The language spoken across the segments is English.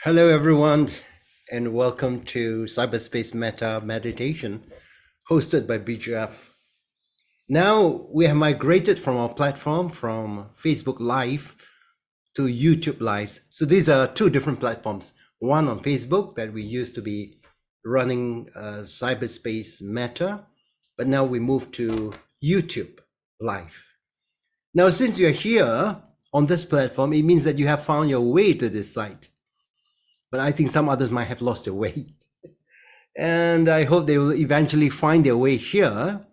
Hello, everyone, and welcome to CyberSpace Metta Meditation, hosted by BGF. Now we have migrated from our platform from Facebook Live to YouTube Lives. So these are two different platforms. One on Facebook that we used to be running CyberSpace Metta, but now we move to YouTube Live. Now, since you're here on this platform, it means that you have found your way to this site. But I think some others might have lost their way. And I hope they will eventually find their way here.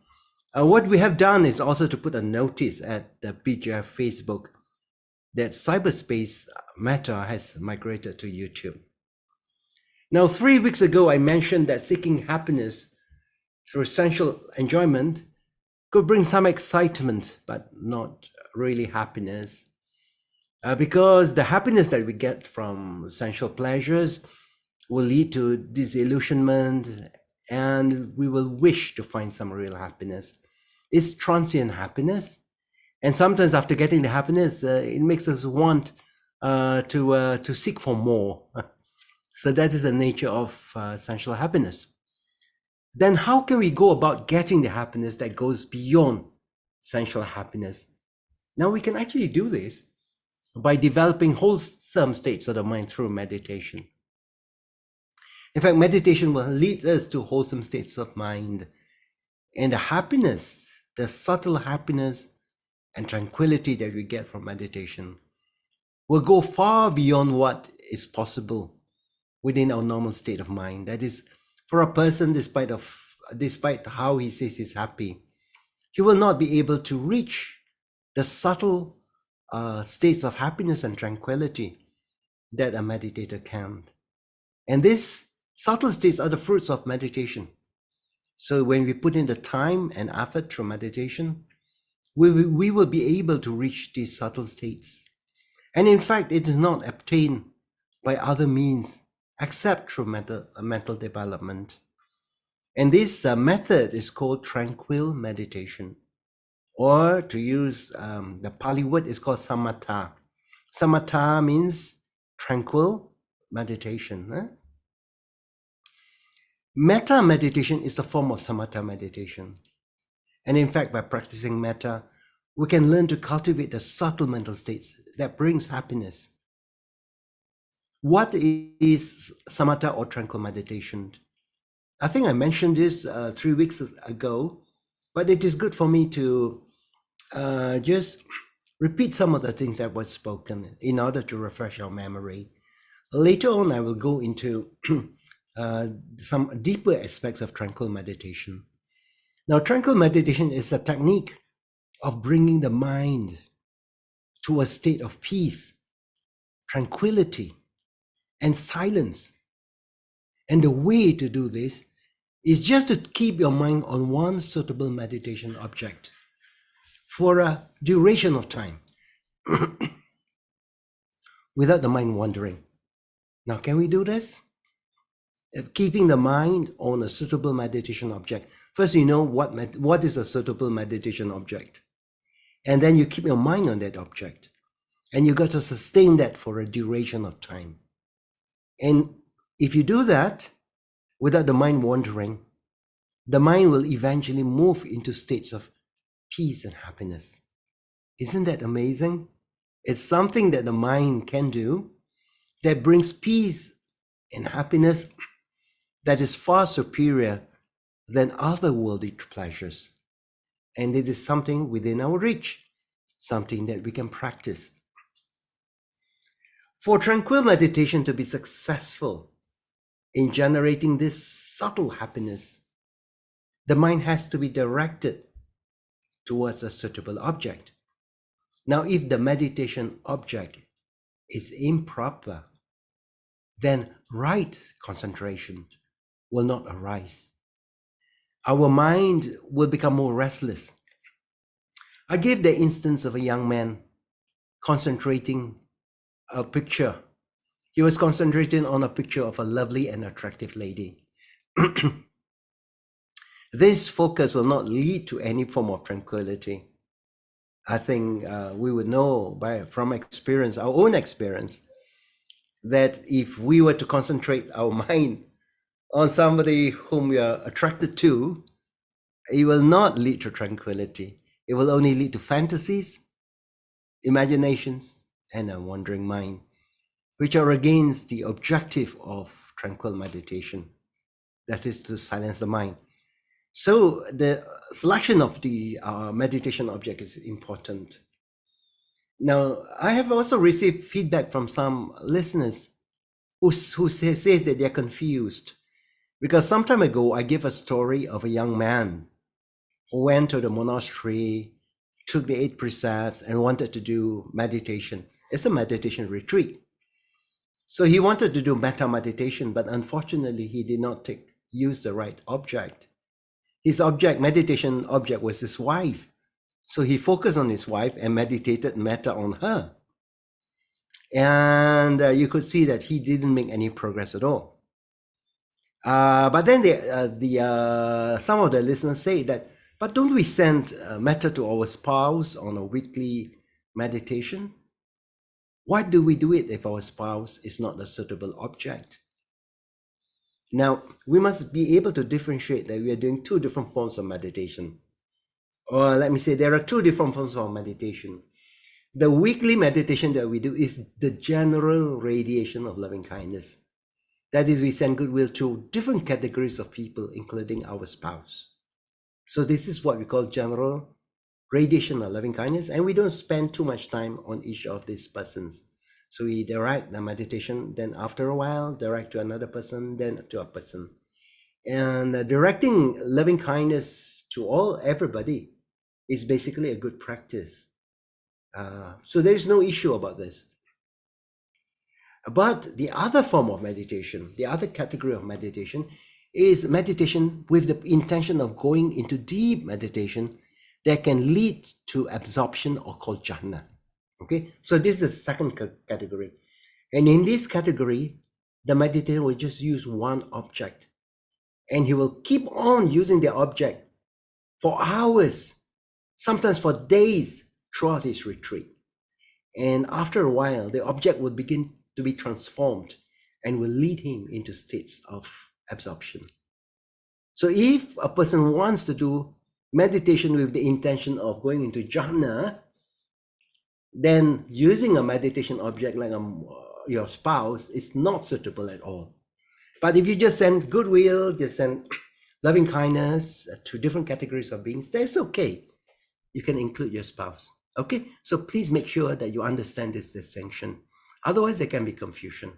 What we have done is also to put a notice at the BGF Facebook that CyberSpace Metta has migrated to YouTube. Now, 3 weeks ago, I mentioned that seeking happiness through sensual enjoyment could bring some excitement, but not really happiness. Because the happiness that we get from sensual pleasures will lead to disillusionment, and we will wish to find some real happiness. It's transient happiness, and sometimes after getting the happiness, it makes us want to seek for more. So that is the nature of sensual happiness. Then how can we go about getting the happiness that goes beyond sensual happiness? Now we can actually do this by developing wholesome states of the mind through meditation. In fact, meditation will lead us to wholesome states of mind. And the happiness, the subtle happiness and tranquility that we get from meditation will go far beyond what is possible within our normal state of mind. That is, for a person, despite how he says he's happy, he will not be able to reach the subtle states of happiness and tranquility that a meditator can. And these subtle states are the fruits of meditation. So when we put in the time and effort through meditation, we will be able to reach these subtle states. And in fact, it is not obtained by other means except through mental development. And this method is called tranquil meditation. Or to use the Pali word, is called samatha. Samatha means tranquil meditation. Metta meditation is the form of samatha meditation. And in fact, by practicing metta, we can learn to cultivate the subtle mental states that brings happiness. What is samatha or tranquil meditation? I think I mentioned this 3 weeks ago, but it is good for me to just repeat some of the things that were spoken in order to refresh our memory. Later on, I will go into some deeper aspects of tranquil meditation. Now, tranquil meditation is a technique of bringing the mind to a state of peace, tranquility, and silence. And the way to do this is just to keep your mind on one suitable meditation object for a duration of time without the mind wandering. Now, can we do this? Keeping the mind on a suitable meditation object. First, you know what is a suitable meditation object. And then you keep your mind on that object. And you got to sustain that for a duration of time. And if you do that without the mind wandering, the mind will eventually move into states of peace and happiness. Isn't that amazing? It's something that the mind can do that brings peace and happiness that is far superior than other worldly pleasures. And it is something within our reach, something that we can practice. For tranquil meditation to be successful in generating this subtle happiness, the mind has to be directed towards a suitable object. Now, if the meditation object is improper, then right concentration will not arise. Our mind will become more restless. I gave the instance of a young man concentrating a picture. He was concentrating on a picture of a lovely and attractive lady. This focus will not lead to any form of tranquility. I think we would know from experience, our own experience, that if we were to concentrate our mind on somebody whom we are attracted to, it will not lead to tranquility. It will only lead to fantasies, imaginations, and a wandering mind, which are against the objective of tranquil meditation, that is to silence the mind. So the selection of the meditation object is important. Now, I have also received feedback from some listeners who says that they're confused, because some time ago I gave a story of a young man who went to the monastery, took the 8 precepts, and wanted to do meditation. It's a meditation retreat. So he wanted to do metta meditation, but unfortunately he did not use the right object. His meditation object, was his wife. So he focused on his wife and meditated metta on her. And you could see that he didn't make any progress at all. But then some of the listeners say that, but don't we send metta to our spouse on a weekly meditation? Why do we do it if our spouse is not a suitable object? Now, we must be able to differentiate that we are doing two different forms of meditation. Or let me say, there are two different forms of meditation. The weekly meditation that we do is the general radiation of loving kindness. That is, we send goodwill to different categories of people, including our spouse. So this is what we call general radiation of loving kindness, and we don't spend too much time on each of these persons. So we direct the meditation, then after a while, direct to another person, then to a person. And directing loving kindness to everybody is basically a good practice. So there is no issue about this. But the other form of meditation, the other category of meditation, is meditation with the intention of going into deep meditation that can lead to absorption, or called jhana. Okay, so this is the second category. And in this category, the meditator will just use one object, and he will keep on using the object for hours, sometimes for days, throughout his retreat. And after a while, the object will begin to be transformed and will lead him into states of absorption. So if a person wants to do meditation with the intention of going into jhana, then using a meditation object like your spouse is not suitable at all. But if you just send goodwill, just send loving kindness to different categories of beings, that's okay. You can include your spouse. Okay, so please make sure that you understand this distinction. Otherwise, there can be confusion.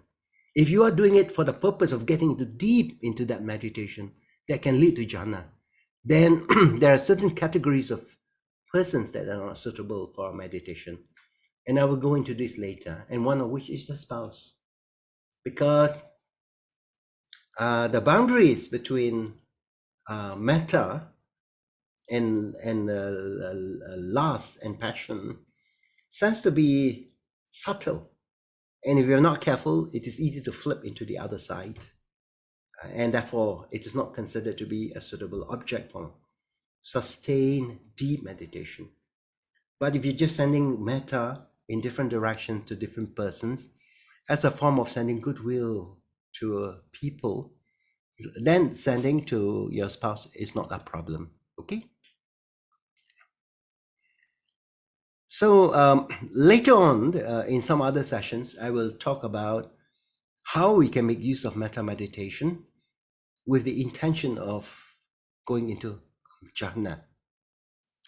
If you are doing it for the purpose of getting deep into that meditation that can lead to jhana, then there are certain categories of persons that are not suitable for meditation. And I will go into this later, and one of which is the spouse. Because the boundaries between metta and lust and passion seems to be subtle, and if you're not careful, it is easy to flip into the other side, and therefore it is not considered to be a suitable object for sustained deep meditation. But if you're just sending metta in different directions to different persons as a form of sending goodwill to people, then sending to your spouse is not a problem. Okay. So later on, in some other sessions, I will talk about how we can make use of metta meditation with the intention of going into jhana.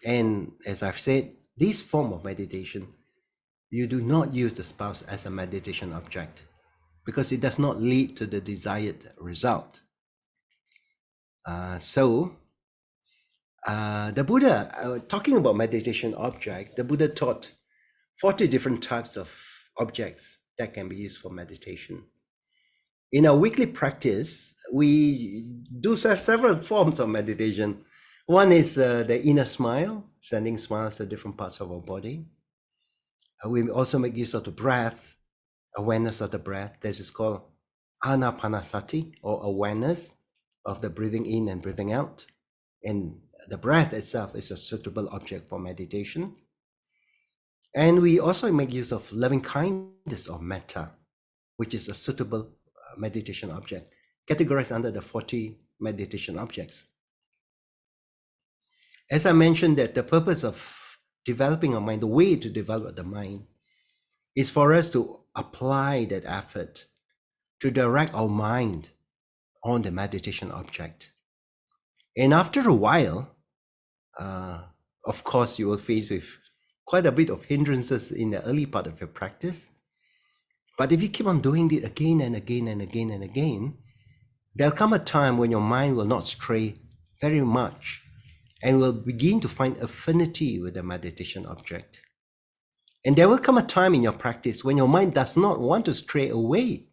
And as I've said, this form of meditation, you do not use the spouse as a meditation object, because it does not lead to the desired result. The Buddha, talking about meditation object, the Buddha taught 40 different types of objects that can be used for meditation. In our weekly practice, we do several forms of meditation. One is the inner smile, sending smiles to different parts of our body. We also make use of the breath, awareness of the breath. This is called anapanasati, or awareness of the breathing in and breathing out. And the breath itself is a suitable object for meditation. And we also make use of loving kindness, or metta. which is a suitable meditation object, categorized under the 40 meditation objects. As I mentioned, that the purpose of developing our mind, the way to develop the mind, is for us to apply that effort to direct our mind on the meditation object. And after a while, of course, you will face with quite a bit of hindrances in the early part of your practice. But if you keep on doing it again and again and again and again, there'll come a time when your mind will not stray very much and will begin to find affinity with the meditation object. And there will come a time in your practice when your mind does not want to stray away,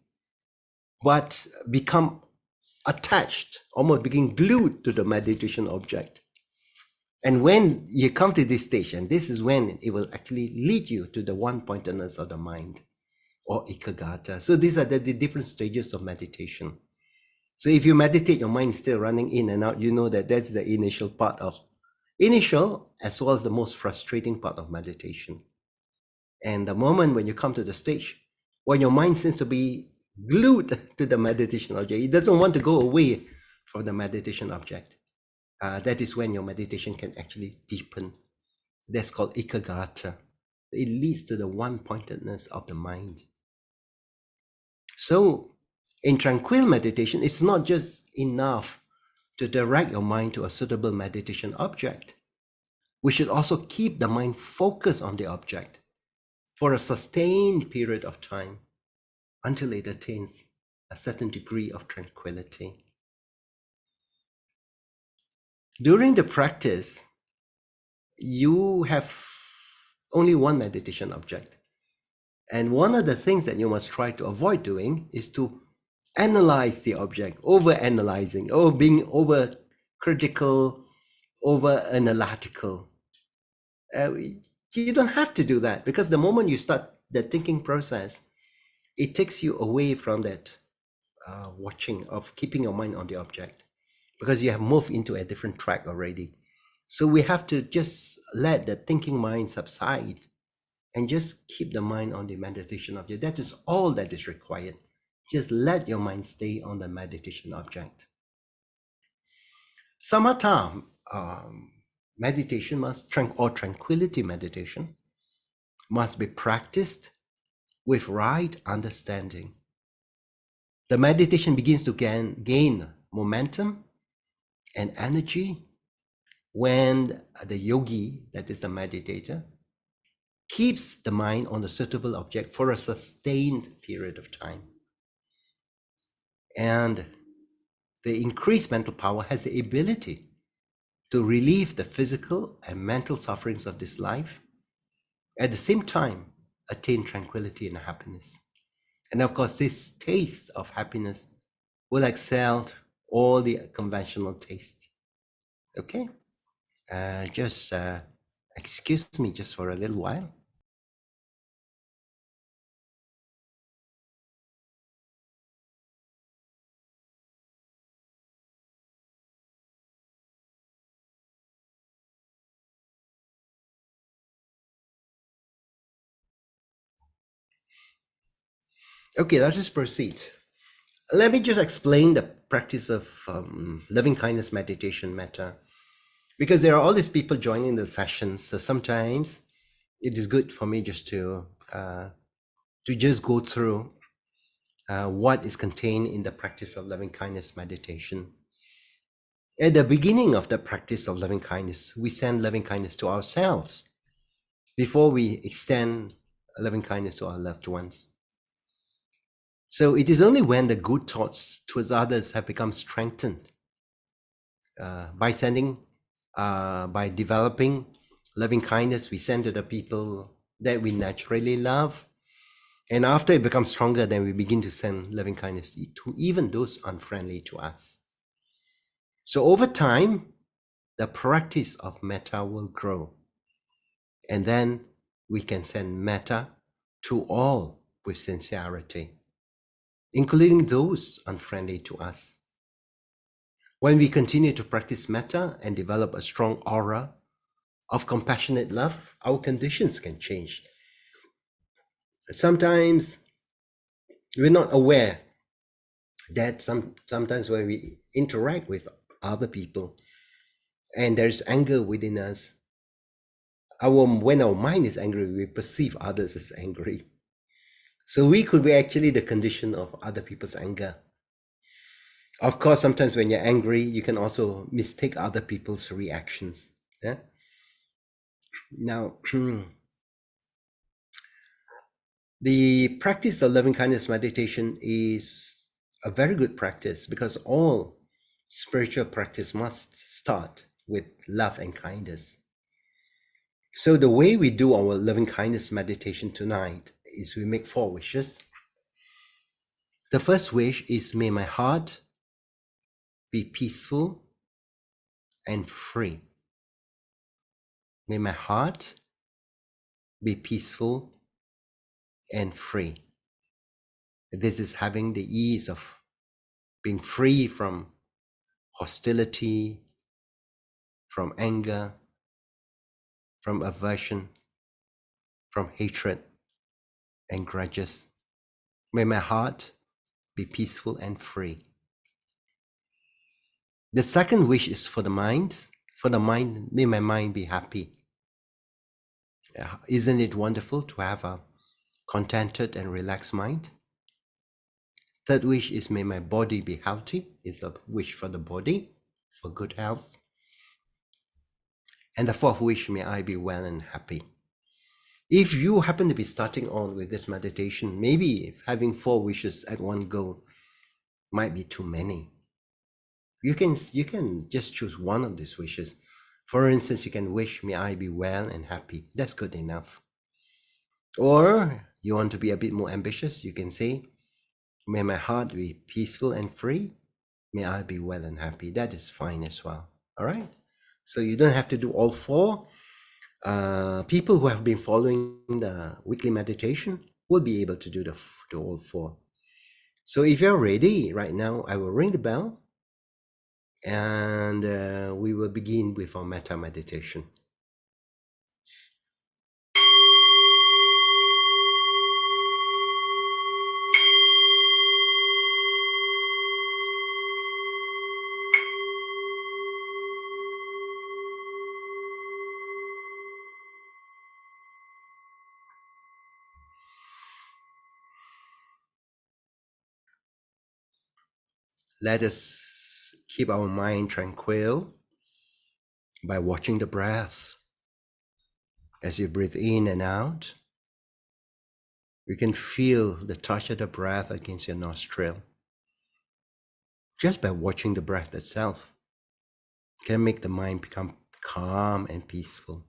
but become attached, almost being glued to the meditation object. And when you come to this stage, and this is when it will actually lead you to the one-pointedness of the mind, or ekaggata. So these are the different stages of meditation. So if you meditate, your mind is still running in and out, you know that that's the initial as well as the most frustrating part of meditation. And the moment when you come to the stage when your mind seems to be glued to the meditation object, it doesn't want to go away from the meditation object. That is when your meditation can actually deepen. That's called ekaggata. It leads to the one-pointedness of the mind. So in tranquil meditation, it's not just enough to direct your mind to a suitable meditation object. We should also keep the mind focused on the object for a sustained period of time until it attains a certain degree of tranquility. During the practice, you have only one meditation object. And one of the things that you must try to avoid doing is to analyze the object, over-analyzing, or being over-critical, over-analytical. You don't have to do that, because the moment you start the thinking process, it takes you away from that watching of keeping your mind on the object, because you have moved into a different track already. So we have to just let the thinking mind subside and just keep the mind on the meditation object. That is all that is required. Just let your mind stay on the meditation object. Samatha meditation or tranquility meditation must be practiced with right understanding. The meditation begins to gain momentum and energy when the yogi, that is the meditator, keeps the mind on a suitable object for a sustained period of time. And the increased mental power has the ability to relieve the physical and mental sufferings of this life, at the same time attain tranquility and happiness. And of course, this taste of happiness will excel all the conventional taste. Okay? Just excuse me just for a little while. Okay, let's just proceed. Let me just explain the practice of loving kindness meditation, Metta, because there are all these people joining the sessions. So sometimes it is good for me just to just go through what is contained in the practice of loving kindness meditation. At the beginning of the practice of loving kindness, we send loving kindness to ourselves before we extend loving kindness to our loved ones. So it is only when the good thoughts towards others have become strengthened by developing loving kindness, we send to the people that we naturally love. And after it becomes stronger, then we begin to send loving kindness to even those unfriendly to us. So over time, the practice of metta will grow. And then we can send metta to all with sincerity, including those unfriendly to us. When we continue to practice metta and develop a strong aura of compassionate love, our conditions can change. Sometimes We're not aware that sometimes when we interact with other people and there's anger within us, when our mind is angry, we perceive others as angry. So we could be actually the condition of other people's anger. Of course, sometimes when you're angry, you can also mistake other people's reactions. Yeah. Now, the practice of loving kindness meditation is a very good practice because all spiritual practice must start with love and kindness. So the way we do our loving kindness meditation tonight is we make 4 wishes. The first wish is, may my heart be peaceful and free. May my heart be peaceful and free. This is having the ease of being free from hostility, from anger, from aversion, from hatred and grudges. May my heart be peaceful and free. The second wish is for the mind. For the mind, may my mind be happy. Isn't it wonderful to have a contented and relaxed mind? Third wish is, may my body be healthy. It's a wish for the body, for good health. And the fourth wish, may I be well and happy. If you happen to be starting on with this meditation, maybe having 4 wishes at one go might be too many. You can just choose one of these wishes. For instance, you can wish, may I be well and happy. That's good enough. Or you want to be a bit more ambitious, you can say, may my heart be peaceful and free. May I be well and happy. That is fine as well. All right. So you don't have to do all 4. People who have been following the weekly meditation will be able to do all 4. So if you're ready right now, I will ring the bell and we will begin with our metta meditation. Let us keep our mind tranquil by watching the breath. As you breathe in and out, you can feel the touch of the breath against your nostril. Just by watching the breath itself can make the mind become calm and peaceful.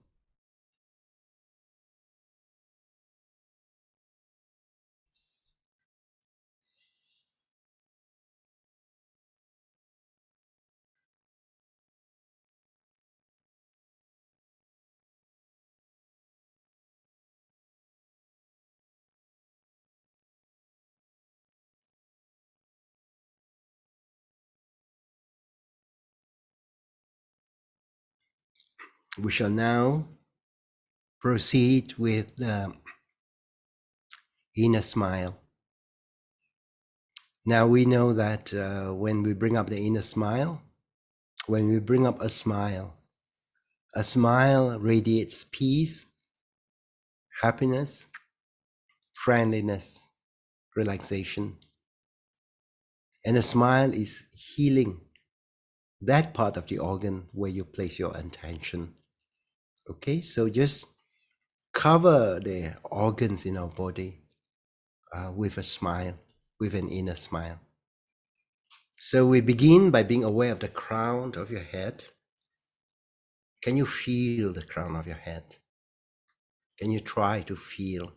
We shall now proceed with the inner smile. Now we know that when we bring up the inner smile, when we bring up a smile radiates peace, happiness, friendliness, relaxation. And a smile is healing that part of the organ where you place your attention. Okay, so just cover the organs in our body with a smile, with an inner smile. So we begin by being aware of the crown of your head. Can you feel the crown of your head? Can you try to feel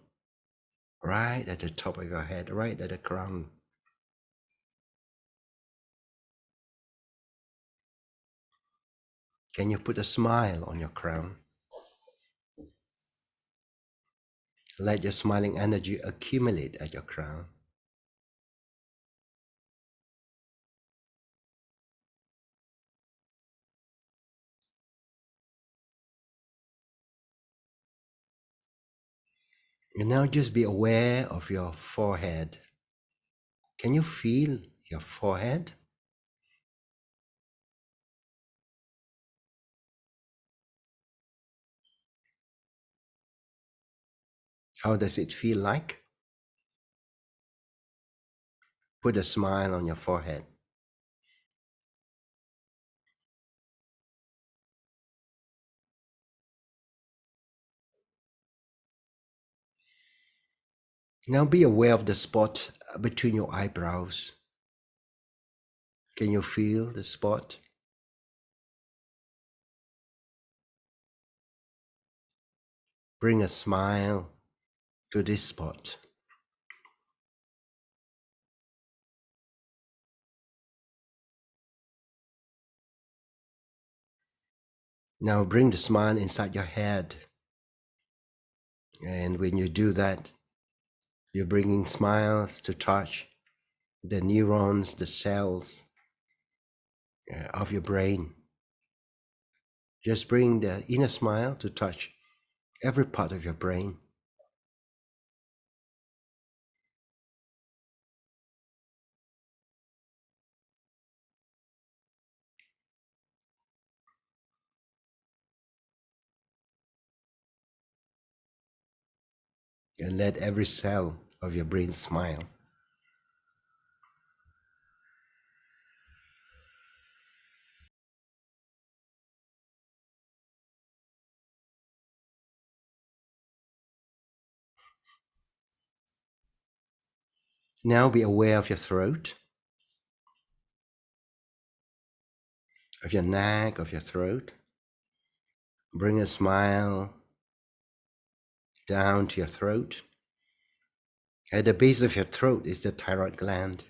right at the top of your head, right at the crown? Can you put a smile on your crown? Let your smiling energy accumulate at your crown. And now just be aware of your forehead. Can you feel your forehead? How does it feel like? Put a smile on your forehead. Now be aware of the spot between your eyebrows. Can you feel the spot? Bring a smile to this spot. Now bring the smile inside your head. And when you do that, you're bringing smiles to touch the neurons, the cells of your brain. Just bring the inner smile to touch every part of your brain. And let every cell of your brain smile. Now be aware of your throat, of your neck, of your throat. Bring a smile down to your throat. At the base of your throat is the thyroid gland.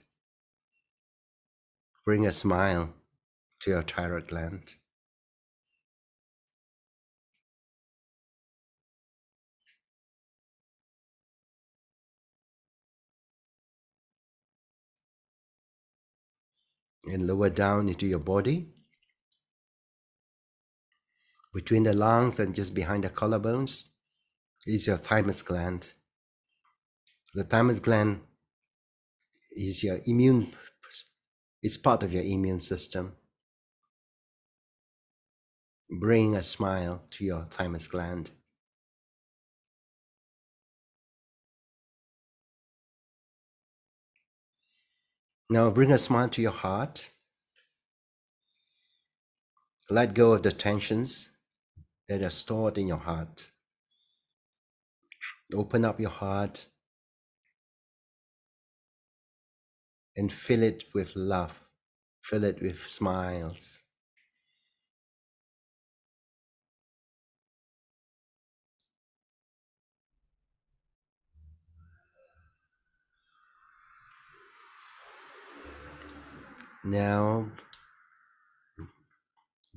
Bring a smile to your thyroid gland. And lower down into your body. Between the lungs and just behind the collarbones is your thymus gland. The thymus gland is your it's part of your immune system. Bring a smile to your thymus gland. Now bring a smile to your heart. Let go of the tensions that are stored in your heart. Open up your heart and fill it with love. Fill it with smiles. Now,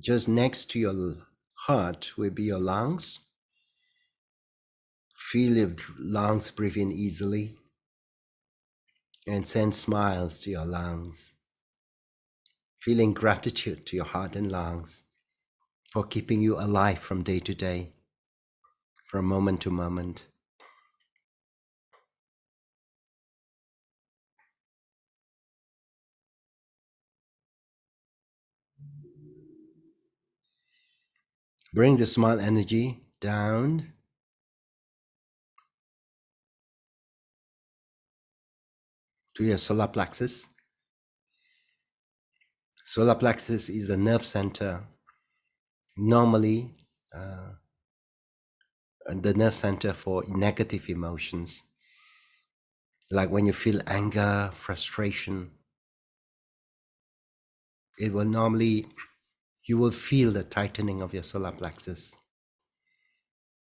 just next to your heart will be your lungs. Feel your lungs breathe in easily and send smiles to your lungs. Feeling gratitude to your heart and lungs for keeping you alive from day to day, from moment to moment. Bring the smile energy down to your solar plexus. Solar plexus is a nerve center, normally the nerve center for negative emotions. Like when you feel anger, frustration, it will normally, you will feel the tightening of your solar plexus.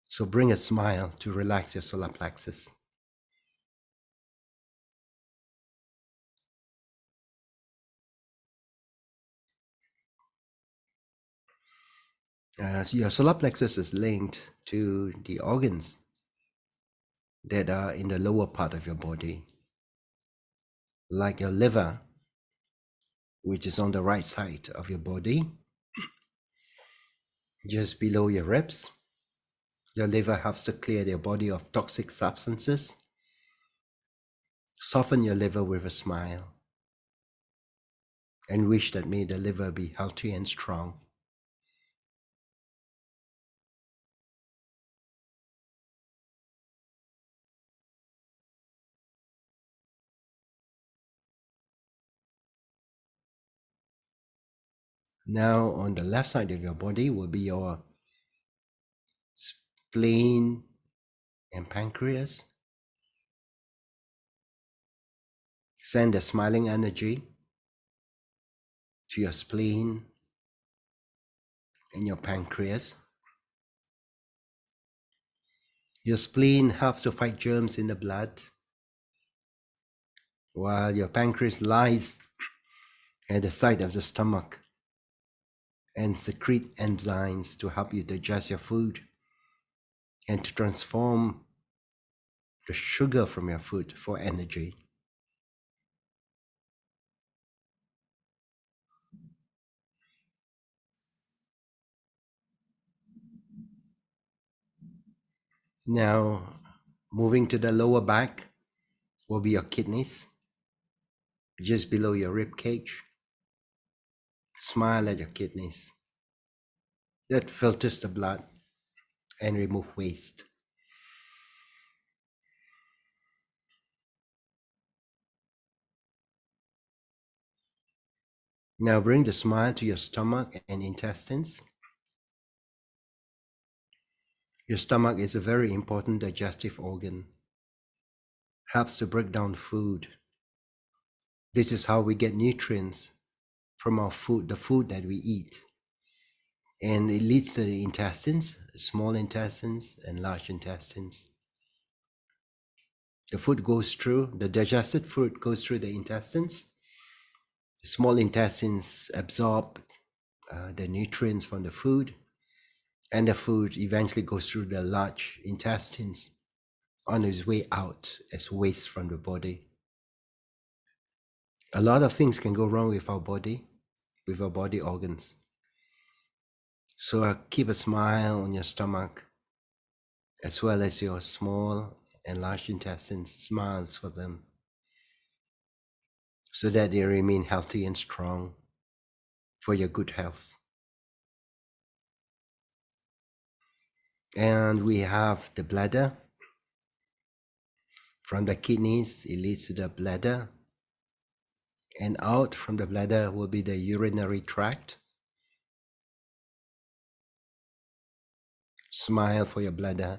So bring a smile to relax your solar plexus. So your solar plexus is linked to the organs that are in the lower part of your body, like your liver, which is on the right side of your body, just below your ribs. Your liver helps to clear your body of toxic substances. Soften your liver with a smile and wish that may the liver be healthy and strong. Now on the left side of your body will be your spleen and pancreas. Send a smiling energy to your spleen and your pancreas. Your spleen helps to fight germs in the blood, while your pancreas lies at the side of the stomach and secrete enzymes to help you digest your food and to transform the sugar from your food for energy. Now, moving to the lower back will be your kidneys, just below your rib cage. Smile at your kidneys. That filters the blood and remove waste. Now bring the smile to your stomach and intestines. Your stomach is a very important digestive organ. Helps to break down food. This is how we get nutrients from our food, the food that we eat. And it leads to the intestines, small intestines and large intestines. The food goes through, the digested food goes through the intestines. The small intestines absorb the nutrients from the food, and the food eventually goes through the large intestines on its way out as waste from the body. A lot of things can go wrong with our body, with our body organs. So keep a smile on your stomach, as well as your small and large intestines, smiles for them, so that they remain healthy and strong for your good health. And we have the bladder. From the kidneys, it leads to the bladder, and out from the bladder will be the urinary tract. Smile for your bladder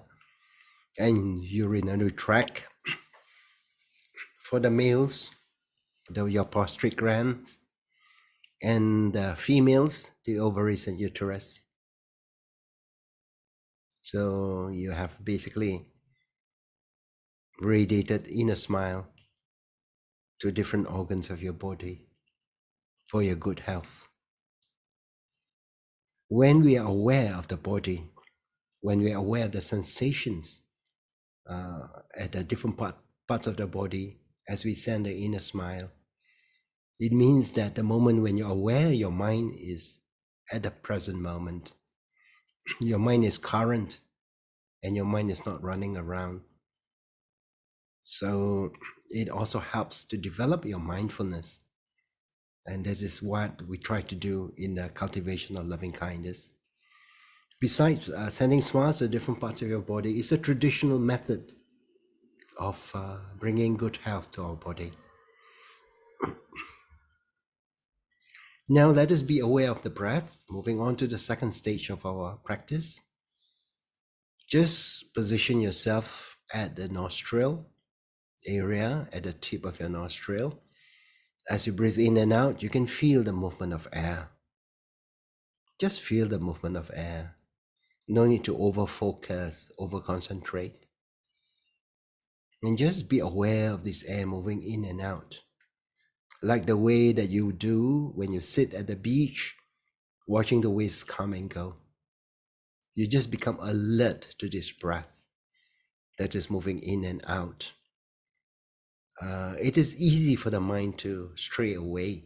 and urinary tract. For the males, your prostate glands, and the females, the ovaries and uterus. So you have basically radiated inner smile to different organs of your body for your good health. When we are aware of the body, when we are aware of the sensations at the different parts of the body, as we send the inner smile, it means that the moment when you're aware, your mind is at the present moment. Your mind is current and your mind is not running around. So it also helps to develop your mindfulness. And that is what we try to do in the cultivation of loving kindness. Besides sending smiles to different parts of your body, it's a traditional method of bringing good health to our body. Now let us be aware of the breath. Moving on to the second stage of our practice. Just position yourself at the nostril area, at the tip of your nostril. As you breathe in and out, you can feel the movement of air. Just feel the movement of air. No need to over-focus, over-concentrate. And just be aware of this air moving in and out. Like the way that you do when you sit at the beach, watching the waves come and go. You just become alert to this breath that is moving in and out. It is easy for the mind to stray away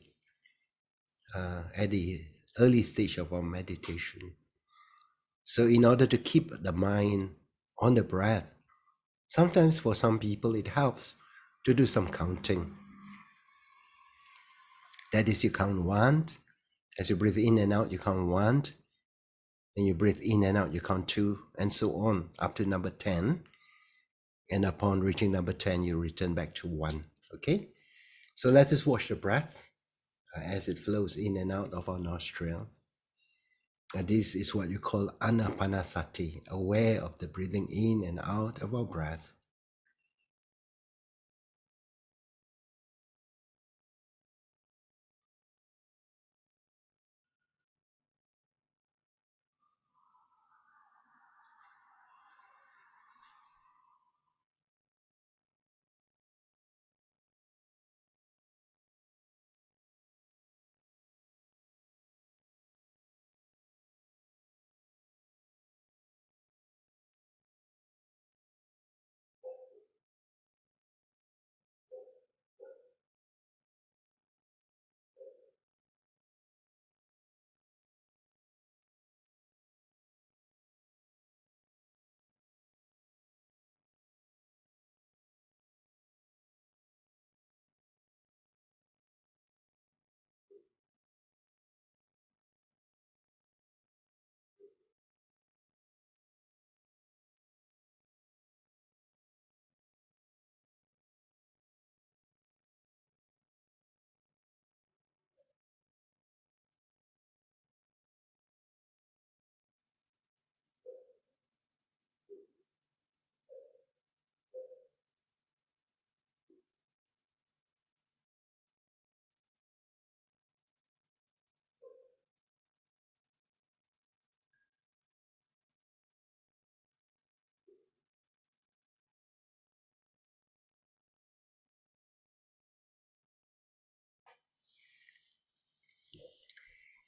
at the early stage of our meditation. So in order to keep the mind on the breath, sometimes for some people it helps to do some counting. That is, you count one. As you breathe in and out, you count one. And you breathe in and out, you count two, and so on, up to number 10. And upon reaching number 10, you return back to one. Okay? So let us watch the breath as it flows in and out of our nostril. This is what you call anapanasati, aware of the breathing in and out of our breath.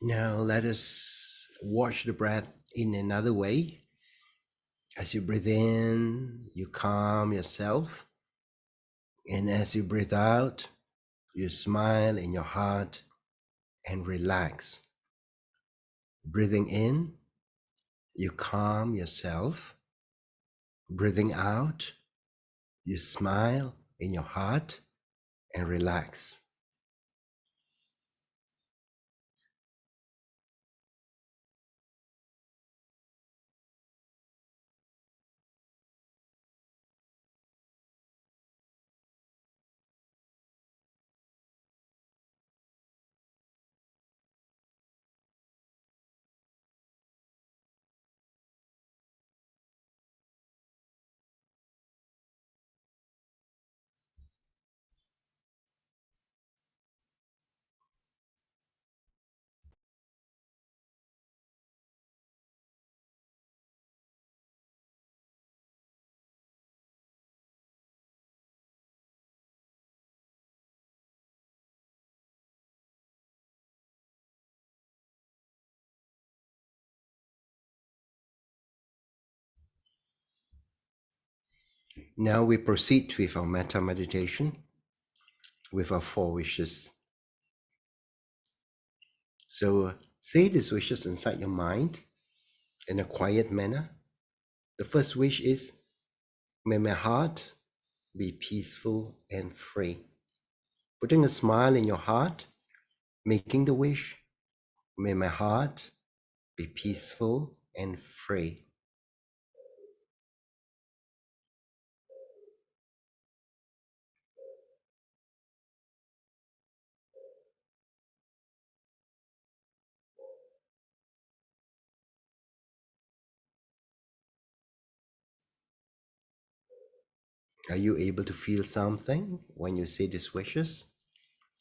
Now let us watch the breath in another way. As you breathe in, you calm yourself. And as you breathe out, you smile in your heart and relax. Breathing in, you calm yourself. Breathing out, you smile in your heart and relax. Now we proceed with our metta meditation with our 4 wishes. So say these wishes inside your mind in a quiet manner. The first wish is, may my heart be peaceful and free. Putting a smile in your heart, making the wish, may my heart be peaceful and free. Are you able to feel something when you say these wishes?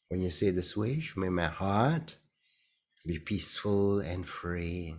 When you say this wish, may my heart be peaceful and free.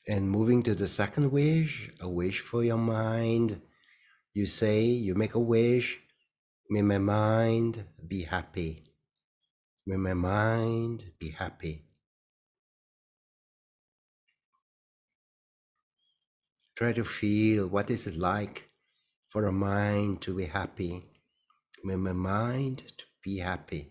And moving to the second wish, a wish for your mind. You make a wish, may my mind be happy. May my mind be happy. Try to feel what is it like for a mind to be happy. May my mind to be happy.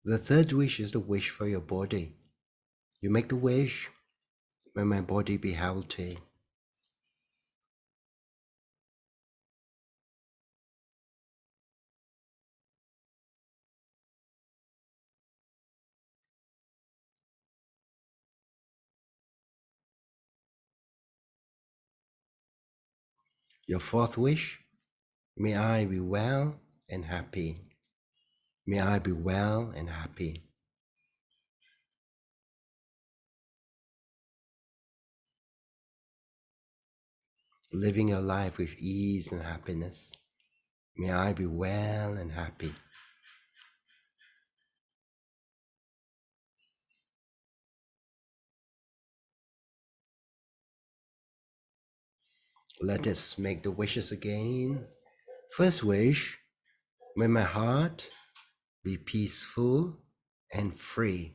The third wish is the wish for your body. You make the wish, may my body be healthy. Your fourth wish, may I be well and happy. May I be well and happy. Living your life with ease and happiness. May I be well and happy. Let us make the wishes again. First wish, may my heart be peaceful and free.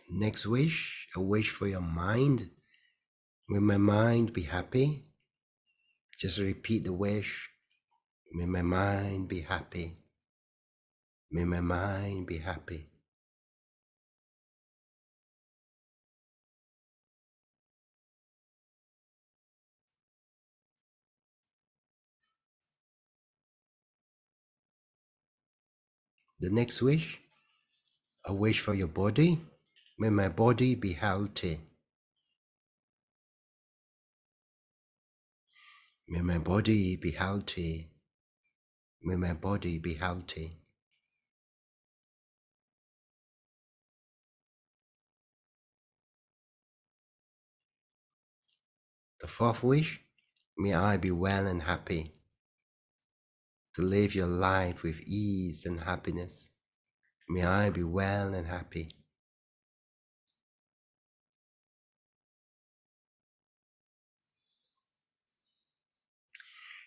Next wish, a wish for your mind. May my mind be happy. Just repeat the wish. May my mind be happy. May my mind be happy. The next wish, a wish for your body. May my body be healthy. May my body be healthy. May my body be healthy. The fourth wish, may I be well and happy. To live your life with ease and happiness. May I be well and happy.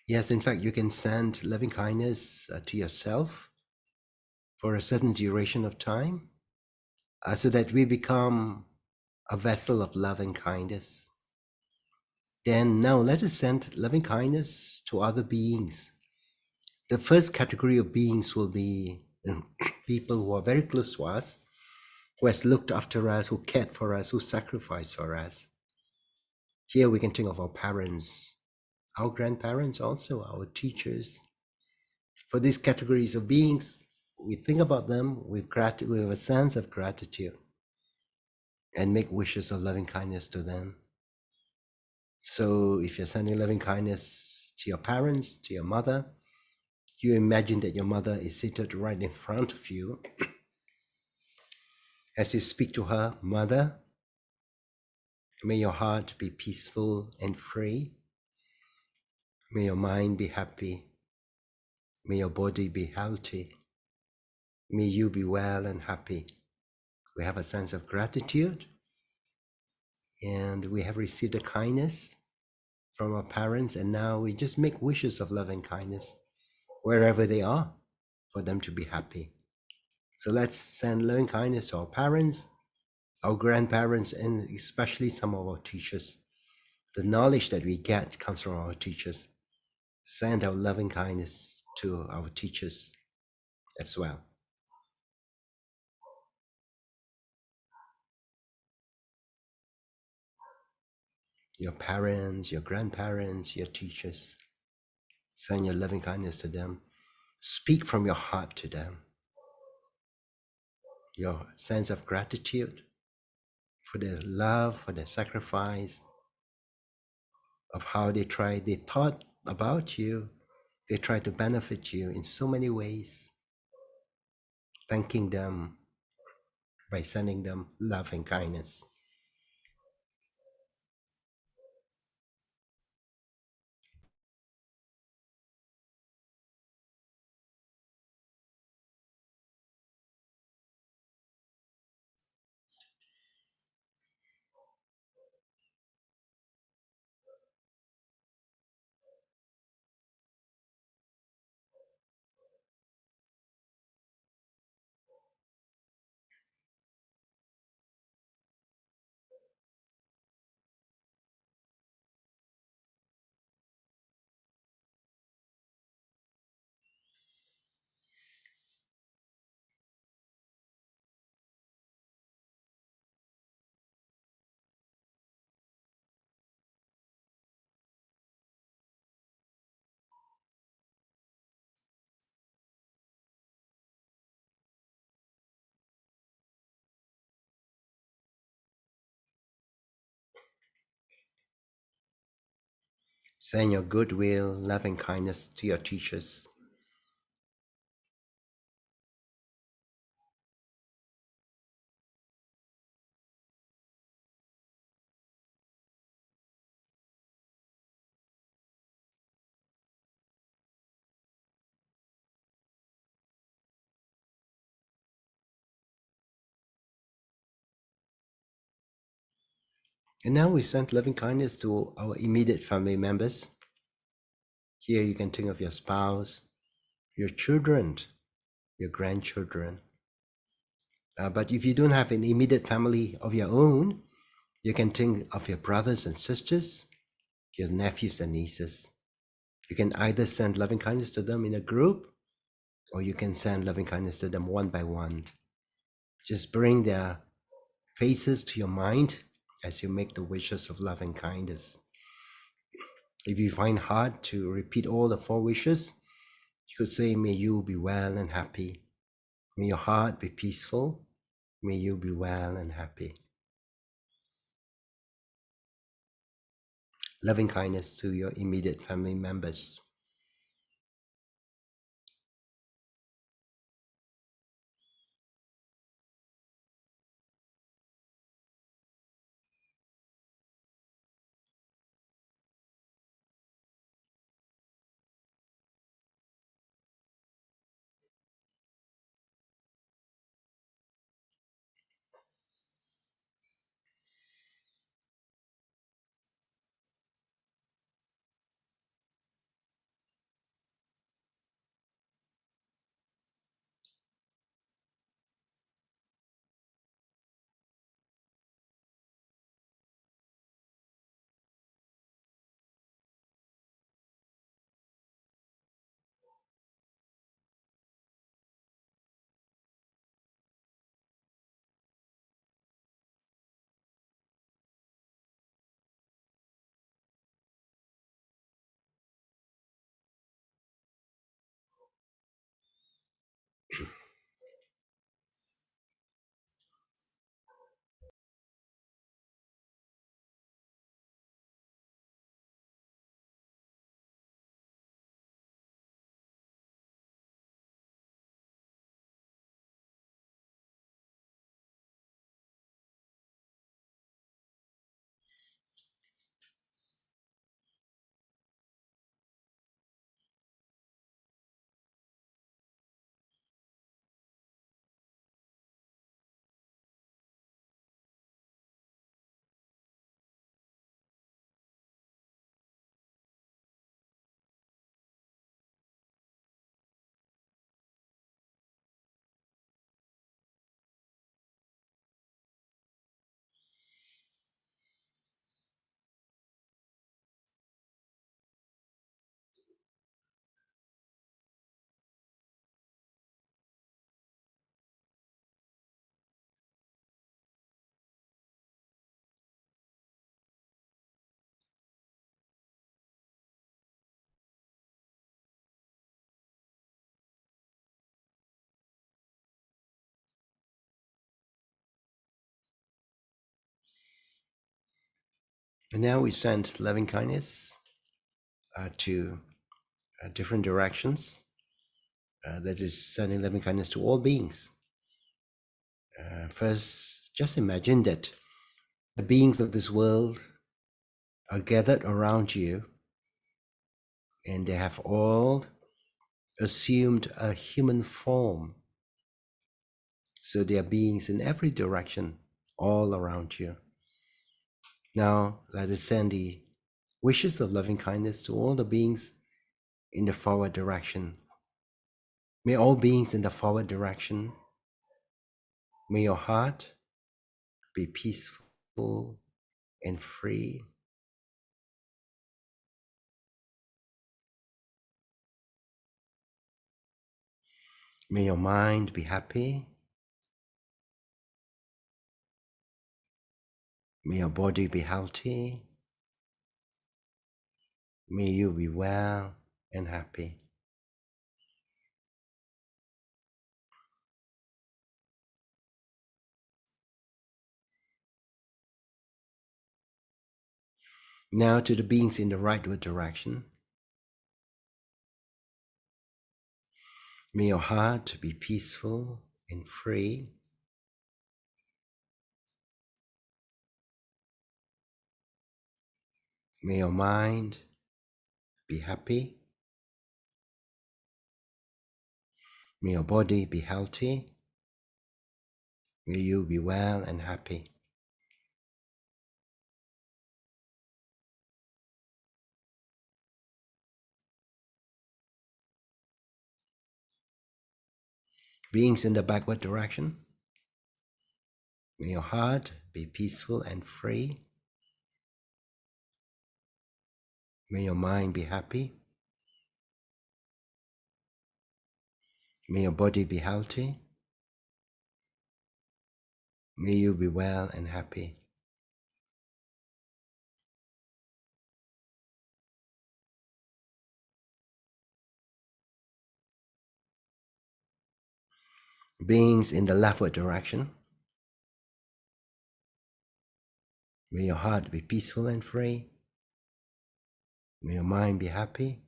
Yes, in fact, you can send loving kindness to yourself for a certain duration of time so that we become a vessel of love and kindness. Then now let us send loving kindness to other beings. The first category of beings will be people who are very close to us, who has looked after us, who cared for us, who sacrificed for us. Here we can think of our parents, our grandparents also, our teachers. For these categories of beings, we think about them with a sense of gratitude and make wishes of loving kindness to them. So if you're sending loving kindness to your parents, to your mother, you imagine that your mother is seated right in front of you. As you speak to her, Mother, may your heart be peaceful and free. May your mind be happy. May your body be healthy. May you be well and happy. We have a sense of gratitude, and we have received the kindness from our parents, and now we just make wishes of loving kindness wherever they are for them to be happy. So let's send loving kindness to our parents, our grandparents, and especially some of our teachers. The knowledge that we get comes from our teachers. Send our loving kindness to our teachers as well. your parents, your grandparents, your teachers. Send your loving kindness to them. Speak from your heart to them. Your sense of gratitude for their love, for their sacrifice, of how they thought about you, they tried to benefit you in so many ways, thanking them by sending them love and kindness. Send your goodwill, love and kindness to your teachers. And now we send loving kindness to our immediate family members. Here you can think of your spouse, your children, your grandchildren. But if you don't have an immediate family of your own, you can think of your brothers and sisters, your nephews and nieces. You can either send loving kindness to them in a group, or you can send loving kindness to them one by one. Just bring their faces to your mind as you make the wishes of love and kindness. If you find hard to repeat all the four wishes, you could say, may you be well and happy. May your heart be peaceful. May you be well and happy. Loving kindness to your immediate family members. And now we send loving kindness to different directions. That is sending loving kindness to all beings. First, just imagine that the beings of this world are gathered around you, and they have all assumed a human form. So there are beings in every direction, all around you. Now, let us send the wishes of loving kindness to all the beings in the forward direction. May all beings in the forward direction, may your heart be peaceful and free. May your mind be happy. May your body be healthy. May you be well and happy. Now to the beings in the rightward direction. May your heart be peaceful and free. May your mind be happy. May your body be healthy. May you be well and happy. Beings in the backward direction. May your heart be peaceful and free. May your mind be happy. May your body be healthy. May you be well and happy. Beings in the leftward direction. May your heart be peaceful and free. May your mind be happy.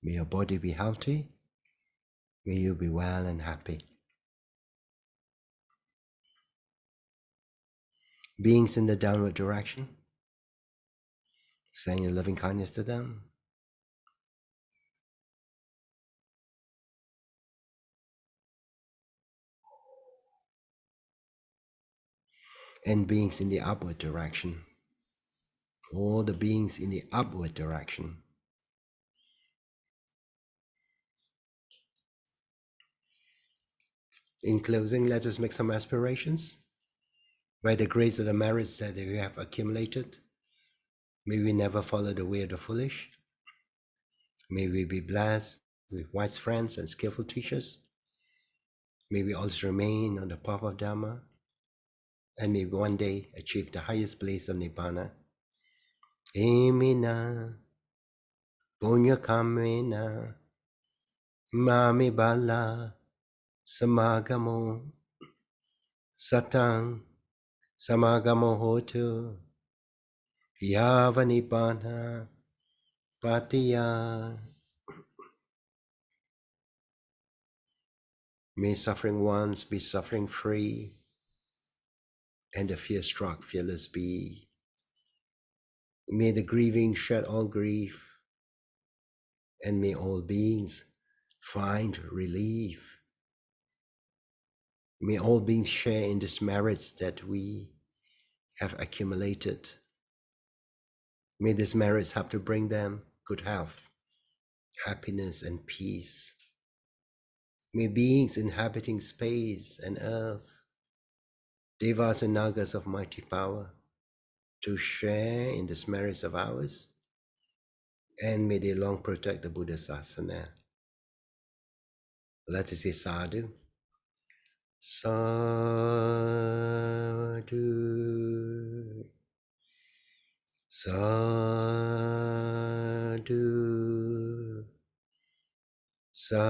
May your body be healthy. May you be well and happy. Beings in the downward direction. Send your loving kindness to them. And beings in the upward direction. All the beings in the upward direction. In closing, let us make some aspirations. By the grace of the merits that we have accumulated, may we never follow the way of the foolish. May we be blessed with wise friends and skillful teachers. May we always remain on the path of Dharma, and may we one day achieve the highest place of Nibbana. Emina, punya kamena, mami bala, samagamo, satang, samagamo hotu, yava Nibbana, patiya. May suffering ones be suffering free, and the fear-struck fearless be. May the grieving shed all grief, and may all beings find relief. May all beings share in these merits that we have accumulated. May these merits help to bring them good health, happiness, and peace. May beings inhabiting space and earth, devas and nagas of mighty power, to share in these merits of ours, and may they long protect the Buddha Sasana. Let us say sadhu. Sadhu. Sadhu. Sadhu.